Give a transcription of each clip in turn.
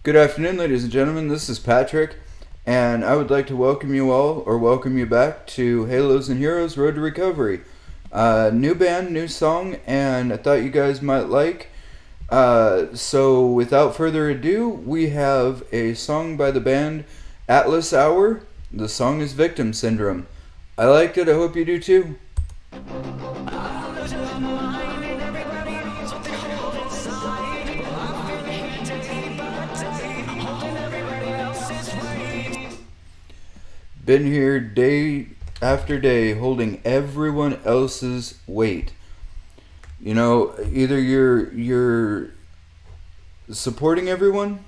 Good afternoon, ladies and gentlemen. This is Patrick, and I would like to welcome you all, or welcome you back to Halos and Heroes Road to Recovery. New band, new song, and I thought you guys might like. So, without further ado, we have a song by the band Atlas Hour. The song is Victim Syndrome. I liked it, I hope you do too. Been here day after day holding everyone else's weight. You know, either you're supporting everyone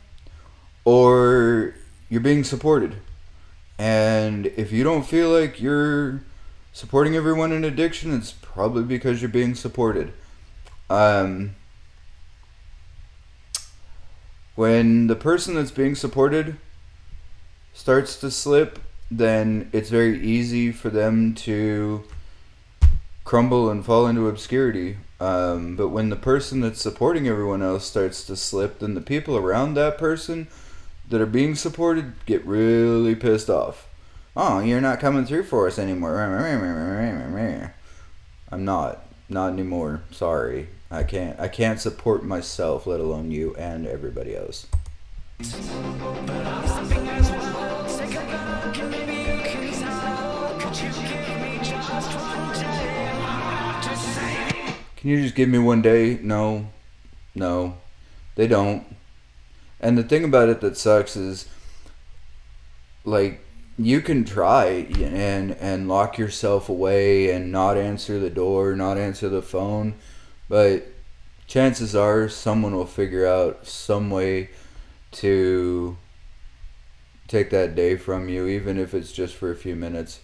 or you're being supported. And if you don't feel like you're supporting everyone in addiction, it's probably because you're being supported. When the person that's being supported starts to slip, then it's very easy for them to crumble and fall into obscurity. But when the person that's supporting everyone else starts to slip, then the people around that person that are being supported get really pissed off. Oh, you're not coming through for us anymore. I'm not anymore. Sorry. I can't support myself, let alone you and everybody else. Can you just give me one day? No, they don't. And the thing about it that sucks is, like, you can try and lock yourself away and not answer the door, not answer the phone, but chances are someone will figure out some way to take that day from you, even if it's just for a few minutes.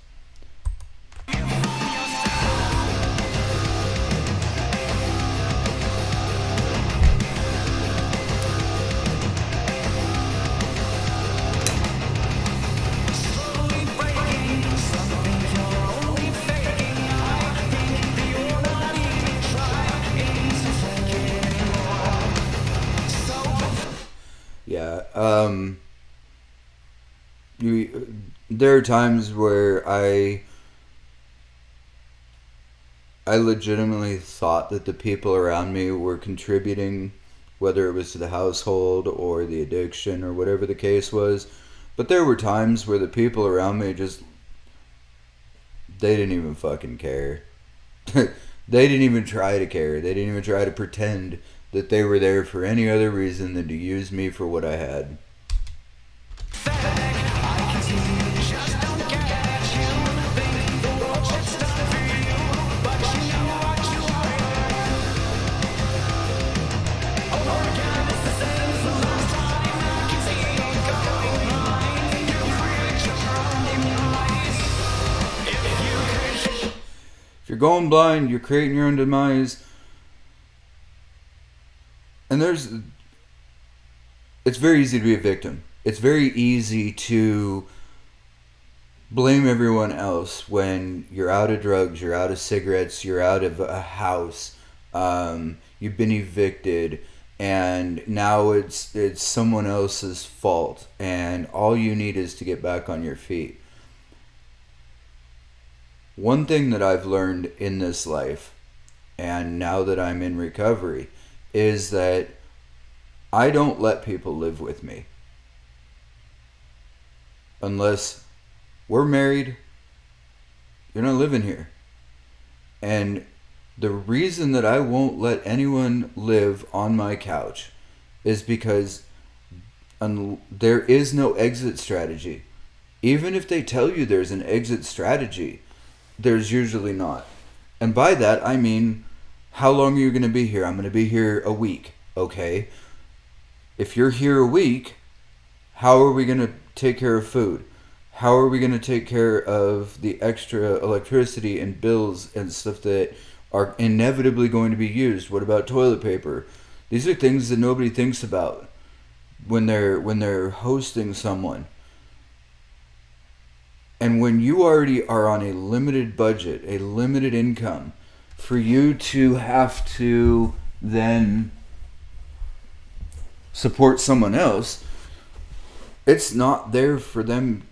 Yeah, there are times where I legitimately thought that the people around me were contributing, whether it was to the household or the addiction or whatever the case was. But there were times where the people around me they didn't even fucking care. They didn't even try to care. They didn't even try to pretend that they were there for any other reason than to use me for what I had. If you're going blind, you're creating your own demise. And it's very easy to be a victim. It's very easy to blame everyone else when you're out of drugs, you're out of cigarettes, you're out of a house, you've been evicted, and now it's someone else's fault, and all you need is to get back on your feet. One thing that I've learned in this life, and now that I'm in recovery, is that I don't let people live with me. Unless we're married, you're not living here. And the reason that I won't let anyone live on my couch is because there is no exit strategy. Even if they tell you there's an exit strategy, there's usually not. And by that, I mean, how long are you going to be here? I'm going to be here a week. Okay. If you're here a week, how are we going to take care of food? How are we going to take care of the extra electricity and bills and stuff that are inevitably going to be used? What about toilet paper? These are things that nobody thinks about when they're hosting someone. And when you already are on a limited budget, a limited income, for you to have to then support someone else, It's not there for them.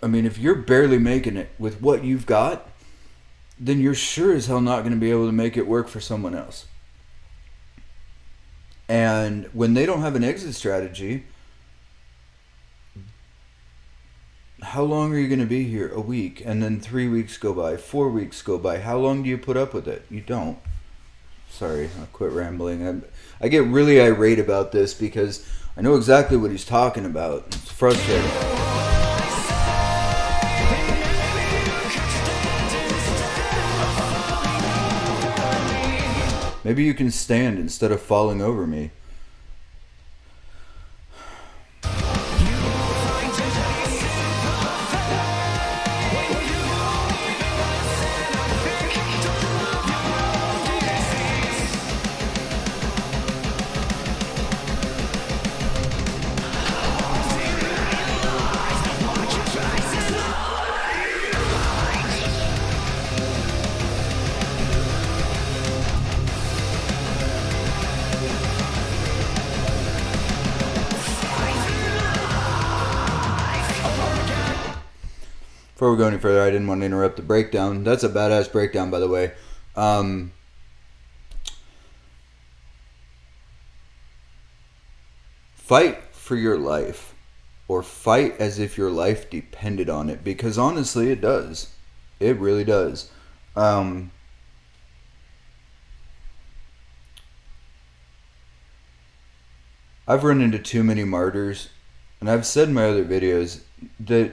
I mean, if you're barely making it with what you've got, then you're sure as hell not going to be able to make it work for someone else. And when they don't have an exit strategy, how long are you going to be here? A week, and then 3 weeks go by, 4 weeks go by. How long do you put up with it? You don't. Sorry, I'll quit rambling. I get really irate about this because I know exactly what he's talking about. It's frustrating. Maybe you can stand instead of falling over me. Before we go any further, I didn't want to interrupt the breakdown. That's a badass breakdown, by the way. Fight for your life, or fight as if your life depended on it, because honestly, it does. It really does. I've run into too many martyrs, and I've said in my other videos that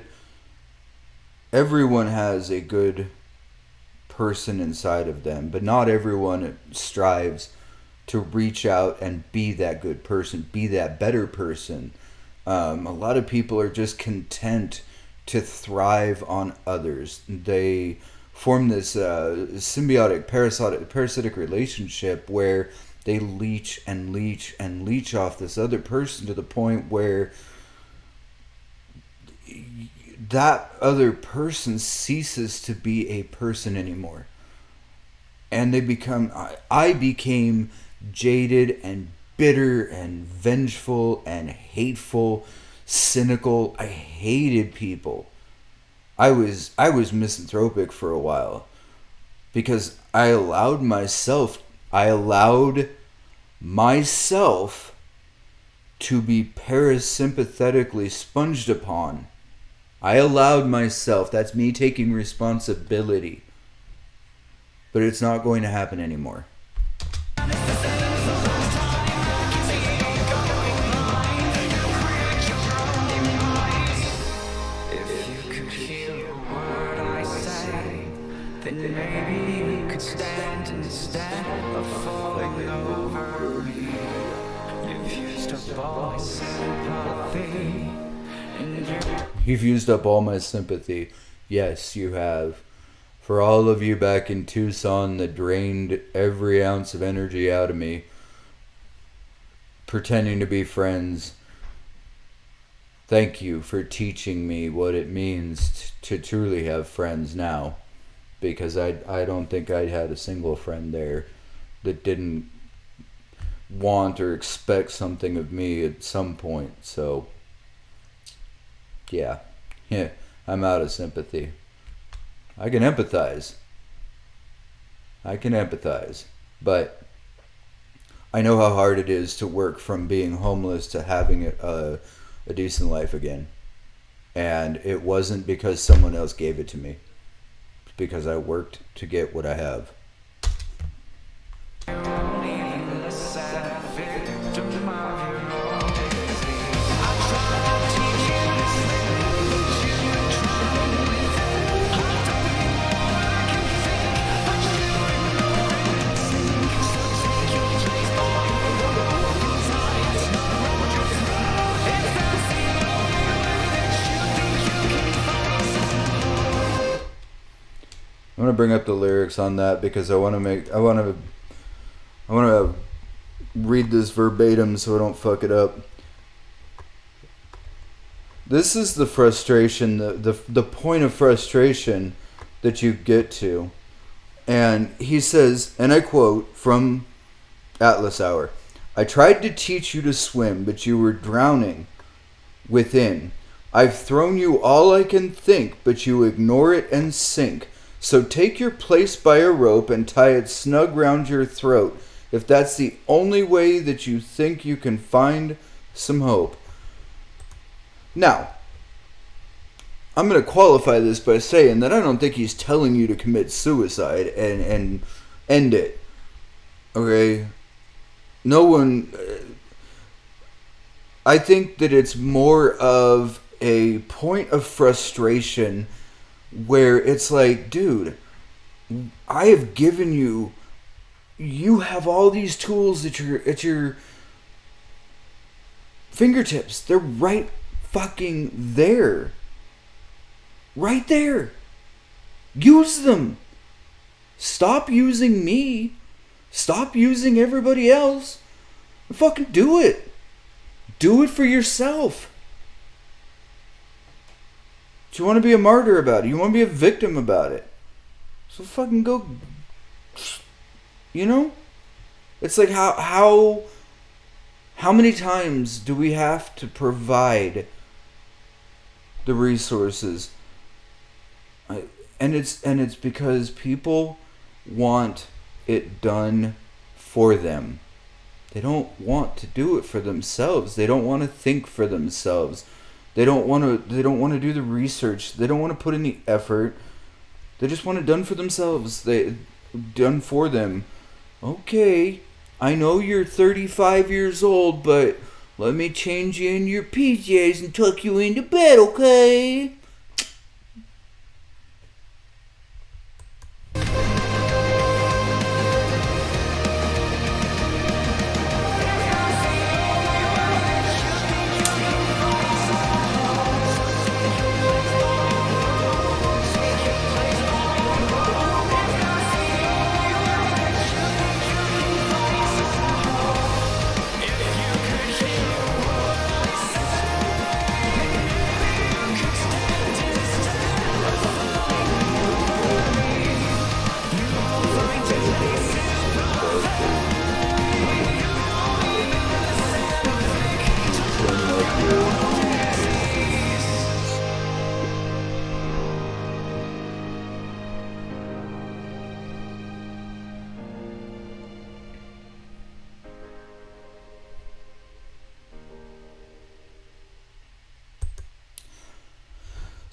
everyone has a good person inside of them, but not everyone strives to reach out and be that good person, be that better person. A lot of people are just content to thrive on others. They form this symbiotic, parasitic relationship where they leech and leech and leech off this other person to the point where that other person ceases to be a person anymore. And they become, I became jaded and bitter and vengeful and hateful, cynical. I hated people. I was misanthropic for a while because I allowed myself to be parasympathetically sponged upon. I allowed myself, that's me taking responsibility. But it's not going to happen anymore. You've used up all my sympathy. Yes, you have. For all of you back in Tucson that drained every ounce of energy out of me, pretending to be friends, thank you for teaching me what it means to truly have friends now. Because I don't think I had a single friend there that didn't want or expect something of me at some point. So, yeah, I'm out of sympathy. I can empathize, but I know how hard it is to work from being homeless to having a decent life again. And it wasn't because someone else gave it to me. It's because I worked to get what I have. I'm gonna bring up the lyrics on that because I want to read this verbatim so I don't fuck it up. This is the frustration, the point of frustration that you get to. And he says, and I quote from Atlas Hour, "I tried to teach you to swim, but you were drowning. within. I've thrown you all I can think, but you ignore it and sink. So take your place by a rope and tie it snug round your throat, if that's the only way that you think you can find some hope. Now, I'm going to qualify this by saying that I don't think he's telling you to commit suicide and end it. Okay? No one... I think that it's more of a point of frustration where it's like, dude, I have given you... You have all these tools at your fingertips. They're right fucking there. Right there. Use them. Stop using me. Stop using everybody else. And fucking do it. Do it for yourself. Do you want to be a martyr about it? You want to be a victim about it? So fucking go. You know? It's like how many times do we have to provide the resources? And it's because people want it done for them. They don't want to do it for themselves. They don't want to think for themselves. They don't want to do the research. They don't want to put in the effort. They just want it done for themselves. Done for them. Okay, I know you're 35 years old, but let me change you in your PJs and tuck you into bed, okay?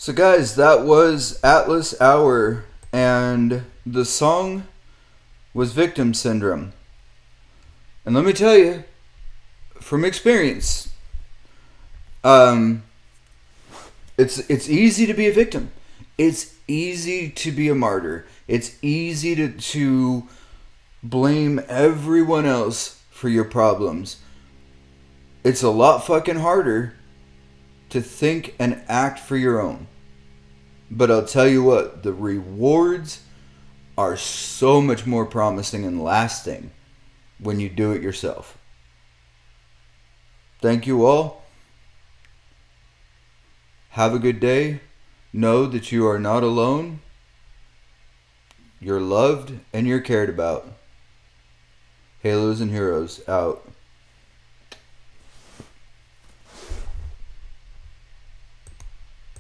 So guys, that was Atlas Hour, and the song was Victim Syndrome. And let me tell you, from experience, it's easy to be a victim. It's easy to be a martyr. It's easy to blame everyone else for your problems. It's a lot fucking harder to think and act for your own. But I'll tell you what, the rewards are so much more promising and lasting when you do it yourself. Thank you all. Have a good day. Know that you are not alone. You're loved and you're cared about. Halos and Heroes out.